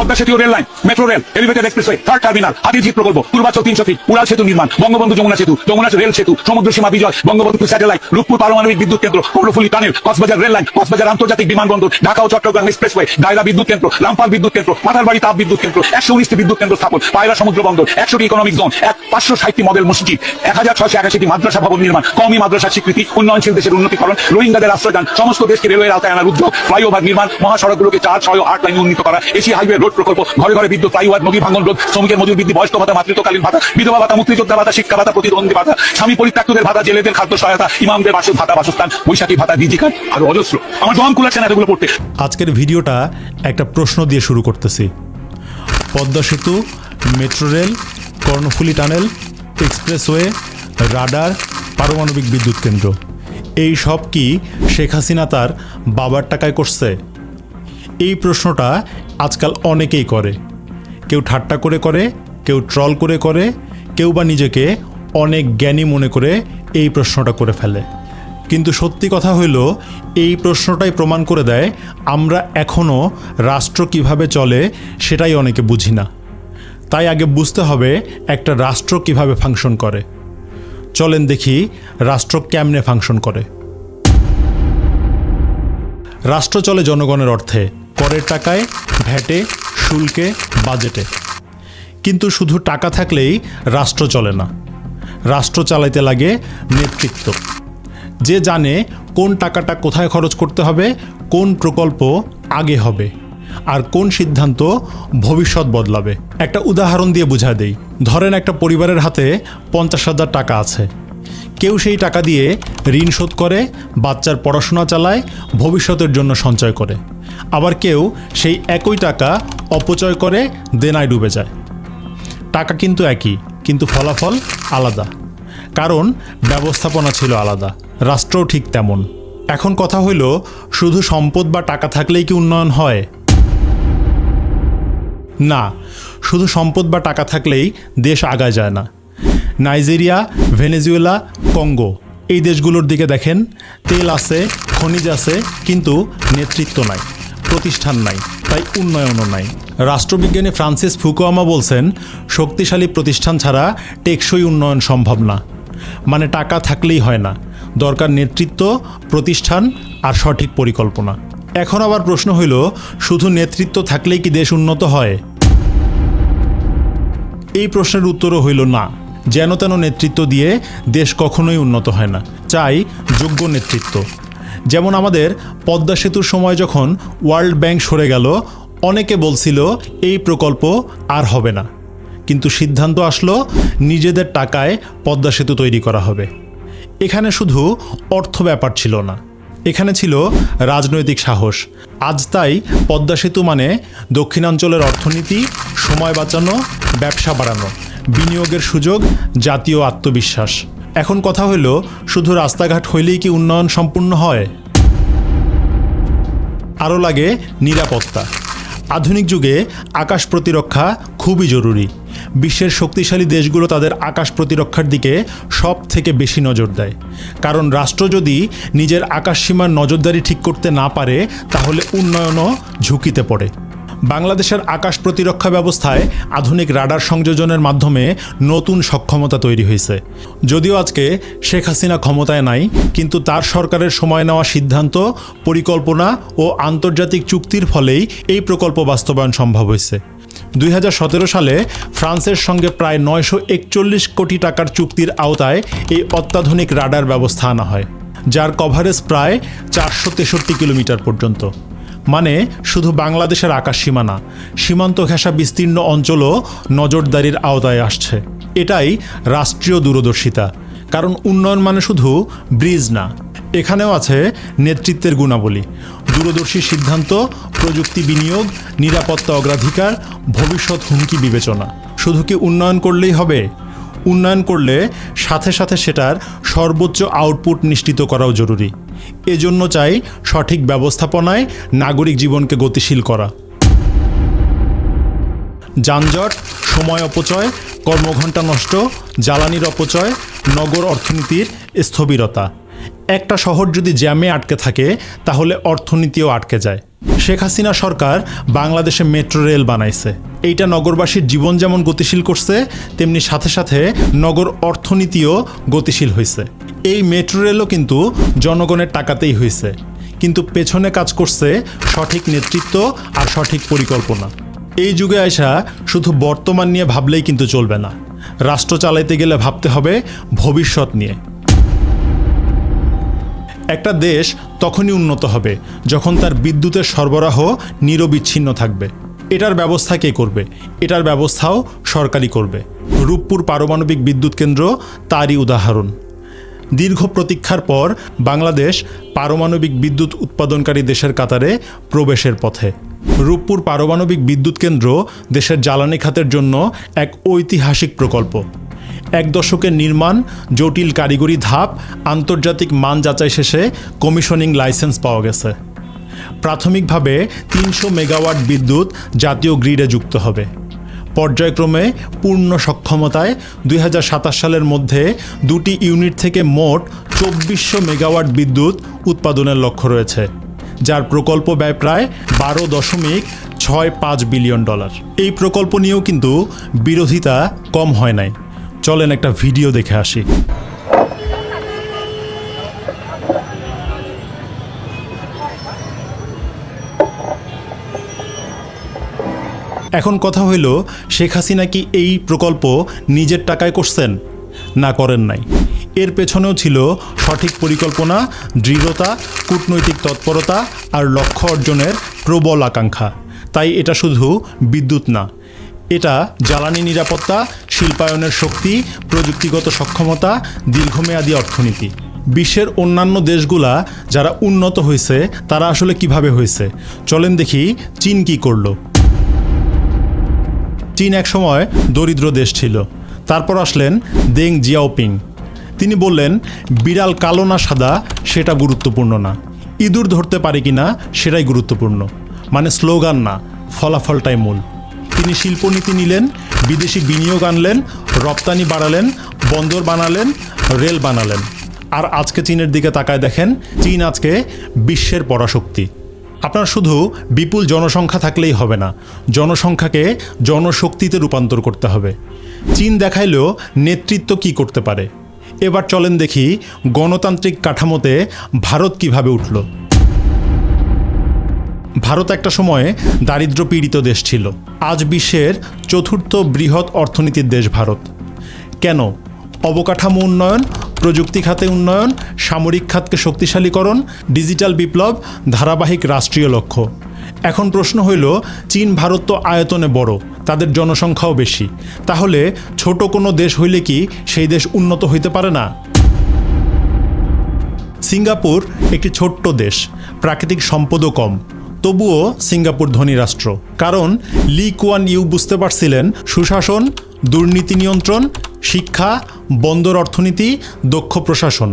পদ্মা সেতু rail line, metro rail, elevated expressway, third terminal, Hatirjheel প্রকল্প, Purbachal 300 fit, উড়াল সেতু নির্মাণ, বঙ্গবন্ধু যমুনা সেতু, যমুনা রেল সেতু, সমুদ্র সীমা বিজয়, বঙ্গবন্ধু স্যাটেলাইট, রূপপুর পারমাণবিক বিদ্যুৎ কেন্দ্র, Karnaphuli tunnel, Cox's Bazar rail line, Cox's Bazar আন্তর্জাতিক বিমানবন্দর, ঢাকা ও চট্টগ্রাম এক্সপ্রেসওয়ে, দায়রা বিদ্যুৎ কেন্দ্র, রামপাল বিদ্যুৎ কেন্দ্র, মাথারবাড়ি তাপ বিদ্যুৎ কেন্দ্র, 119টি বিদ্যুৎ কেন্দ্র স্থাপন, পায়রা সমুদ্র বন্দর, 100টি ইকোনমিক জোন, 560টি মডেল মসজিদ, 1681টি মাদ্রাসা ভবন নির্মাণ, কওমি মাদ্রাসার স্বীকৃতি, উন্নয়নশীল দেশের উন্নতিকরণ, রোহিঙ্গাদের আশ্রয়দান, সমস্ত দেশকে রেলওয়ের আওতায় আনার উদ্যোগ, ফ্লাইওভার নির্মাণ, মহাসড়কগুলোকে 4, 6 ও 8 লাইনে উন্নীত করা, এশিয়া হাইওয়ে রোড প্রকল্প, ঘরে ঘরে বিদ্যুৎ, ফ্লাইওভার, নদী ভাঙন রোধ, শ্রমিকের মজুরি বৃদ্ধি, বয়স্ক ভাতা, মাতৃত্বকালীন ভাতা, বিধবা ভাতা, মুক্তিযোদ্ধা ভাতা, শিক্ষা ভাতা, প্রতিবন্ধী ভাতা, স্বামী পরিত্যক্তদের ভাতা, জেলেদের খাদ্য সহায়তা, ইমামদের বাসিক ভাতা, বাসস্থান, বৈশাখী ভাতা, ডিজি কার্ড, আরো অজস্র। আমার দম কুলাচ্ছে না এগুলো পড়তে। আজকের ভিডিওটা একটা প্রশ্ন দিয়ে শুরু করতেছি। পদ্মা সেতু, metro rail, Karnaphuli tunnel, expressway, radar, পারমাণবিক বিদ্যুৎ কেন্দ্র, এই সব কি শেখ হাসিনা তার বাবার টাকায় করছে? এই প্রশ্নটা আজকাল অনেকেই করে। কেউ ঠাট্টা করে করে, কেউ ট্রল করে করে, কেউ বা নিজেকে অনেক জ্ঞানী মনে করে এই প্রশ্নটা করে ফেলে। কিন্তু সত্যি কথা হইল, এই প্রশ্নটাই প্রমাণ করে দেয় আমরা এখনও রাষ্ট্র কিভাবে চলে সেটাই অনেকে বুঝি না। তাই আগে বুঝতে হবে একটা রাষ্ট্র কিভাবে ফাংশন করে। চলেন দেখি রাষ্ট্র কেমনে ফাংশন করে। রাষ্ট্র চলে জনগণের অর্থে, করের টাকায়, ভ্যাটে, শুল্কে, বাজেটে। কিন্তু শুধু টাকা থাকলেই রাষ্ট্র চলে না। রাষ্ট্র চালাইতে লাগে নেতৃত্ব, যে জানে কোন টাকাটা কোথায় খরচ করতে হবে, কোন প্রকল্প আগে হবে, আর কোন সিদ্ধান্ত ভবিষ্যৎ বদলাবে। একটা উদাহরণ দিয়ে বুঝায় দেই। ধরেন একটা পরিবারের হাতে 50,000 টাকা আছে। কেউ সেই টাকা দিয়ে ঋণ শোধ করে, বাচ্চার পড়াশোনা চালায়, ভবিষ্যতের জন্য সঞ্চয় করে। আবার কেউ সেই একই টাকা অপচয় করে, দেনায় ডুবে যায়। টাকা কিন্তু একই, কিন্তু ফলাফল আলাদা, কারণ ব্যবস্থাপনা ছিল আলাদা। রাষ্ট্রও ঠিক তেমন। এখন কথা হইল, শুধু সম্পদ বা টাকা থাকলেই কি উন্নয়ন হয়? না, শুধু সম্পদ বা টাকা থাকলেই দেশ আগায় যায় না। নাইজেরিয়া, ভেনেজুয়েলা, কঙ্গো, এই দেশগুলোর দিকে দেখেন। তেল আছে, খনিজ আছে, কিন্তু নেতৃত্ব নাই, প্রতিষ্ঠান নাই, তাই উন্নয়নও নাই। রাষ্ট্রবিজ্ঞানী ফ্রান্সিস ফুকুয়ামা বলছেন, শক্তিশালী প্রতিষ্ঠান ছাড়া টেকসই উন্নয়ন সম্ভব না। মানে টাকা থাকলেই হয় না, দরকার নেতৃত্ব, প্রতিষ্ঠান আর সঠিক পরিকল্পনা। এখন আবার প্রশ্ন হইল, শুধু নেতৃত্ব থাকলেই কি দেশ উন্নত হয়? এই প্রশ্নের উত্তরও হইল না। যেন তেন নেতৃত্ব দিয়ে দেশ কখনোই উন্নত হয় না। চাই যোগ্য নেতৃত্ব। যেমন আমাদের পদ্মা সেতুর সময় যখন ওয়ার্ল্ড ব্যাংক সরে গেল, অনেকে বলছিল এই প্রকল্প আর হবে না, কিন্তু সিদ্ধান্ত আসলো নিজেদের টাকায় পদ্মা সেতু তৈরি করা হবে। এখানে শুধু অর্থ ব্যাপার ছিল না, এখানে ছিল রাজনৈতিক সাহস। আজ তাই পদ্মা সেতু মানে দক্ষিণাঞ্চলের অর্থনীতি, সময় বাঁচানো, ব্যবসা বাড়ানো, বিনিয়োগের সুযোগ, জাতীয় আত্মবিশ্বাস। এখন কথা হইল, শুধু রাস্তাঘাট হইলেই কি উন্নয়ন সম্পূর্ণ হয়? আরও লাগে নিরাপত্তা। আধুনিক যুগে আকাশ প্রতিরক্ষা খুবই জরুরি। বিশ্বের শক্তিশালী দেশগুলো তাদের আকাশ প্রতিরক্ষার দিকে সব থেকে বেশি নজর দেয়, কারণ রাষ্ট্র যদি নিজের আকাশ সীমার নজরদারি ঠিক করতে না পারে, তাহলে উন্নয়নও ঝুঁকিতে পড়ে। বাংলাদেশের আকাশ প্রতিরক্ষা ব্যবস্থায় আধুনিক রাডার সংযোজনের মাধ্যমে নতুন সক্ষমতা তৈরি হয়েছে। যদিও আজকে শেখ হাসিনা ক্ষমতায় নাই, কিন্তু তার সরকারের সময় নেওয়া সিদ্ধান্ত, পরিকল্পনা ও আন্তর্জাতিক চুক্তির ফলেই এই প্রকল্প বাস্তবায়ন সম্ভব হয়েছে। 2017 সালে ফ্রান্সের সঙ্গে প্রায় 941 কোটি টাকার চুক্তির আওতায় এই অত্যাধুনিক রাডার ব্যবস্থা আনা হয়, যার কভারেজ প্রায় 463 কিলোমিটার পর্যন্ত। মানে শুধু বাংলাদেশের আকাশ সীমা না, সীমান্ত ঘেঁষা বিস্তীর্ণ অঞ্চলও নজরদারির আওতায় আসছে। এটাই রাষ্ট্রীয় দূরদর্শিতা, কারণ উন্নয়ন মানে শুধু ব্রিজ না, এখানেও আছে নেতৃত্বের গুণাবলী, দূরদর্শী সিদ্ধান্ত, প্রযুক্তি বিনিয়োগ, নিরাপত্তা অগ্রাধিকার, ভবিষ্যৎ হুমকি বিবেচনা। শুধু কি উন্নয়ন করলেই হবে? উন্নয়ন করলে সাথে সাথে সেটার সর্বোচ্চ আউটপুট নিশ্চিত করাও জরুরি। এজন্য চাই সঠিক ব্যবস্থাপনায় নাগরিক জীবনকে গতিশীল করা। যানজট, সময় অপচয়, কর্মঘণ্টা নষ্ট, জ্বালানির অপচয়, নগর অর্থনীতির স্থবিরতা, একটা শহর যদি জ্যামে আটকে থাকে তাহলে অর্থনীতিও আটকে যায়। শেখ হাসিনা সরকার বাংলাদেশে মেট্রো রেল বানাইছে। এইটা নগরবাসীর জীবন যেমন গতিশীল করছে, তেমনি সাথে সাথে নগর অর্থনীতিও গতিশীল হয়েছে। এই মেট্রো রেলও কিন্তু জনগণের টাকাতেই হয়েছে, কিন্তু পেছনে কাজ করছে সঠিক নেতৃত্ব আর সঠিক পরিকল্পনা। এই যুগে আয়সা শুধু বর্তমান নিয়ে ভাবলেই কিন্তু চলবে না, রাষ্ট্র চালাইতে গেলে ভাবতে হবে ভবিষ্যৎ নিয়ে। একটা দেশ তখনই উন্নত হবে যখন তার বিদ্যুতের সরবরাহ নিরবিচ্ছিন্ন থাকবে। এটার ব্যবস্থা কে করবে? এটার ব্যবস্থাও সরকারই করবে। রূপপুর পারমাণবিক বিদ্যুৎ কেন্দ্র তারই উদাহরণ। দীর্ঘ প্রতীক্ষার পর বাংলাদেশ পারমাণবিক বিদ্যুৎ উৎপাদনকারী দেশের কাতারে প্রবেশের পথে। রূপপুর পারমাণবিক বিদ্যুৎ কেন্দ্র দেশের জ্বালানি খাতের জন্য এক ঐতিহাসিক প্রকল্প। এক দশকের নির্মাণ, জটিল কারিগরি ধাপ, আন্তর্জাতিক মান যাচাই শেষে কমিশনিং লাইসেন্স পাওয়া গেছে। প্রাথমিকভাবে ৩০০ মেগাওয়াট বিদ্যুৎ জাতীয় গ্রিডে যুক্ত হবে। পর্যায়ক্রমে পূর্ণ সক্ষমতায় ২০২৭ সালের মধ্যে দুটি ইউনিট থেকে মোট ২৪০০ মেগাওয়াট বিদ্যুৎ উৎপাদনের লক্ষ্য রয়েছে, যার প্রকল্প ব্যয় প্রায় ১২.৬৫ বিলিয়ন ডলার। এই প্রকল্প নিয়েও কিন্তু বিরোধিতা কম হয় নাই। চলেন একটা ভিডিও দেখে আসি। এখন কথা হইল, শেখ হাসিনা কি এই প্রকল্প নিজের টাকায় করছেন? না, করেন নাই। এর পেছনেও ছিল সঠিক পরিকল্পনা, দৃঢ়তা, কূটনৈতিক তৎপরতা আর লক্ষ্য অর্জনের প্রবল আকাঙ্ক্ষা। তাই এটা শুধু বিদ্যুৎ না, এটা জ্বালানি নিরাপত্তা, শিল্পায়নের শক্তি, প্রযুক্তিগত সক্ষমতা, দীর্ঘমেয়াদী অর্থনীতি। বিশ্বের অন্যান্য দেশগুলা যারা উন্নত হয়েছে তারা আসলে কিভাবে হয়েছে? চলেন দেখি চীন কি করলো। চীন একসময় দরিদ্র দেশ ছিল। তারপর আসলেন দেং জিয়াওপিং। তিনি বললেন, বিড়াল কালো না সাদা সেটা গুরুত্বপূর্ণ না, ইঁদুর ধরতে পারে কিনা সেটাই গুরুত্বপূর্ণ। মানে স্লোগান না, ফলাফলটাই মূল। তিনি শিল্পনীতি নিলেন, বিদেশি বিনিয়োগ আনলেন, রপ্তানি বাড়ালেন, বন্দর বানালেন, রেল বানালেন। আর আজকে চীনের দিকে তাকায় দেখেন, চীন আজকে বিশ্বের পরাশক্তি। আপনার শুধু বিপুল জনসংখ্যা থাকলেই হবে না, জনসংখ্যাকে জনশক্তিতে রূপান্তর করতে হবে। চীন দেখাইলেও নেতৃত্ব কি করতে পারে। এবার চলেন দেখি গণতান্ত্রিক কাঠামোতে ভারত কিভাবে উঠল। ভারত একটা সময়ে দারিদ্র্য পীড়িত দেশ ছিল। আজ বিশ্বের চতুর্থ বৃহৎ অর্থনীতির দেশ ভারত। কেন? অবকাঠামো উন্নয়ন, প্রযুক্তি খাতে উন্নয়ন, সামরিক খাতকে শক্তিশালীকরণ, ডিজিটাল বিপ্লব, ধারাবাহিক রাষ্ট্রীয় লক্ষ্য। এখন প্রশ্ন হইল, চীন ভারত তো আয়তনে বড়, তাদের জনসংখ্যাও বেশি, তাহলে ছোট কোনো দেশ হইলে কি সেই দেশ উন্নত হইতে পারে না? সিঙ্গাপুর একটি ছোট্ট দেশ, প্রাকৃতিক সম্পদও কম, তবুও সিঙ্গাপুর ধনী রাষ্ট্র। কারণ লি কুয়ান ইউ বুঝতে পারছিলেন, সুশাসন, দুর্নীতি নিয়ন্ত্রণ, শিক্ষা, বন্দর অর্থনীতি, দক্ষ প্রশাসন,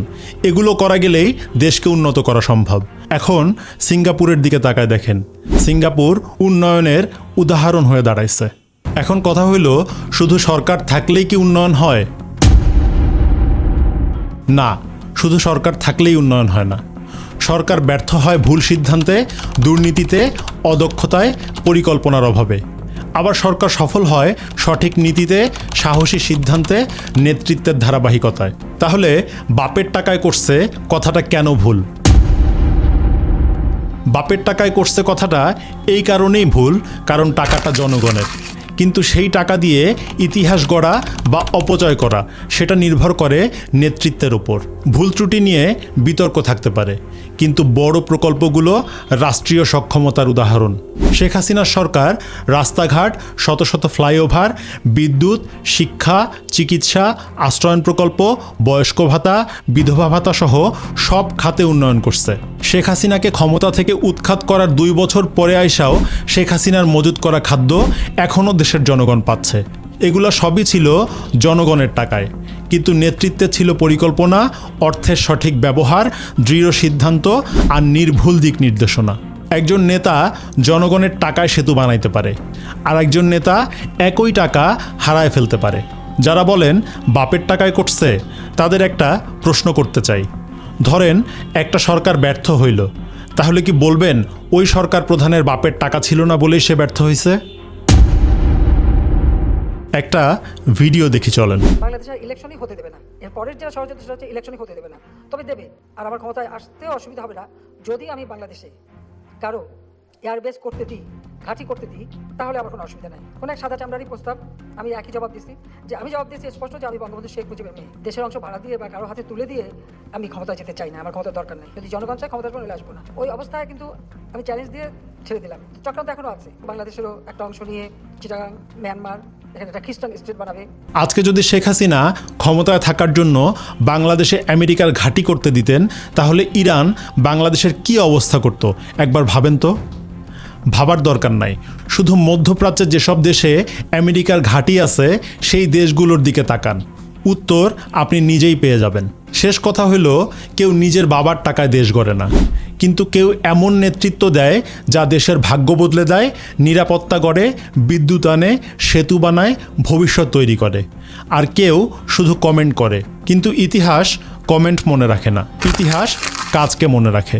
এগুলো করা গেলেই দেশকে উন্নত করা সম্ভব। এখন সিঙ্গাপুরের দিকে তাকায় দেখেন, সিঙ্গাপুর উন্নয়নের উদাহরণ হয়ে দাঁড়াইছে। এখন কথা হইল, শুধু সরকার থাকলেই কি উন্নয়ন হয়? না, শুধু সরকার থাকলেই উন্নয়ন হয় না। সরকার ব্যর্থ হয় ভুল সিদ্ধান্তে, দুর্নীতিতে, অদক্ষতায়, পরিকল্পনার অভাবে। আবার সরকার সফল হয় সঠিক নীতিতে, সাহসী সিদ্ধান্তে, নেতৃত্বের ধারাবাহিকতায়। তাহলে বাপের টাকায় করছে কথাটা কেন ভুল? বাপের টাকায় করছে কথাটা এই কারণেই ভুল, কারণ টাকাটা জনগণের। কিন্তু সেই টাকা দিয়ে ইতিহাস গড়া বা অপচয় করা সেটা নির্ভর করে নেতৃত্বের ওপর। ভুল ত্রুটি নিয়ে বিতর্ক থাকতে পারে, কিন্তু বড় প্রকল্পগুলো রাষ্ট্রীয় সক্ষমতার উদাহরণ। শেখ হাসিনার সরকার রাস্তাঘাট, শত শত ফ্লাইওভার, বিদ্যুৎ, শিক্ষা, চিকিৎসা, আশ্রয়ন প্রকল্প, বয়স্ক ভাতা, বিধবা ভাতা সহ সব খাতে উন্নয়ন করছে। শেখ হাসিনাকে ক্ষমতা থেকে উৎখাত করার ২ বছর পরে আইসাও শেখ হাসিনার মজুত করা খাদ্য এখনও দেশের জনগণ পাচ্ছে। এগুলো সবই ছিল জনগণের টাকায়, কিন্তু নেতৃত্বে ছিল পরিকল্পনা, অর্থের সঠিক ব্যবহার, দৃঢ় সিদ্ধান্ত আর নির্ভুল দিক নির্দেশনা। একজন নেতা জনগণের টাকায় সেতু বানাইতে পারে, আর একজন নেতা একই টাকা হারায় ফেলতে পারে। যারা বলেন বাপের টাকায় করছে, তাদের একটা প্রশ্ন করতে চাই, ধরেন একটা সরকার ব্যর্থ হইল, তাহলে কি বলবেন ওই সরকার প্রধানের বাপের টাকা ছিল না বলেই সে ব্যর্থ হয়েছে? একটা ভিডিও দেখি চলেন। বাংলাদেশের ইলেকশনই হতে দেবে না, এর পরের যারা ষড়যন্ত্র সেটা হচ্ছে ইলেকশনই হতে দেবে না। তবে দেবে, আর আমার ক্ষমতায় আসতেও অসুবিধা হবে না যদি আমি বাংলাদেশে কারো এয়ারবেস করতে দিই, ঘাঁটি করতে দিই, তাহলে আমার কোনো অসুবিধা নাই। কোনো এক সাদা চামড়ারই প্রস্তাব আমি একই জবাব দিচ্ছি, যে আমি জবাব দিচ্ছি স্পষ্ট যে আমি বঙ্গবন্ধু শেখ মুজিবের মেয়ে। দেশের অংশ ভাড়া দিয়ে বা কারো হাতে তুলে দিয়ে আমি ক্ষমতায় যেতে চাই না, আমার ক্ষমতার দরকার নেই। যদি জনগণ চায় ক্ষমতার কোনো আসবো না। ওই অবস্থায় কিন্তু আমি চ্যালেঞ্জ দিয়ে ছেড়ে দিলাম। চক্রান্ত এখনো আছে, বাংলাদেশেরও একটা অংশ নিয়ে চিটাগাং, মিয়ানমার, এখানে একটা খ্রিস্টান স্টেট বানাবে। আজকে যদি শেখ হাসিনা ক্ষমতায় থাকার জন্য বাংলাদেশে আমেরিকার ঘাঁটি করতে দিতেন, তাহলে ইরান বাংলাদেশের কি অবস্থা করত একবার ভাবেন তো। ভাবার দরকার নাই, শুধু মধ্যপ্রাচ্যের যেসব দেশে আমেরিকার ঘাঁটি আছে সেই দেশগুলোর দিকে তাকান, উত্তর আপনি নিজেই পেয়ে যাবেন। শেষ কথা হইল, কেউ নিজের বাবার টাকায় দেশ গড়ে না, কিন্তু কেউ এমন নেতৃত্ব দেয় যা দেশের ভাগ্য বদলে দেয়, নিরাপত্তা গড়ে, বিদ্যুৎ আনে, সেতু বানায়, ভবিষ্যৎ তৈরি করে। আর কেউ শুধু কমেন্ট করে, কিন্তু ইতিহাস কমেন্ট মনে রাখে না, ইতিহাস কাজকে মনে রাখে।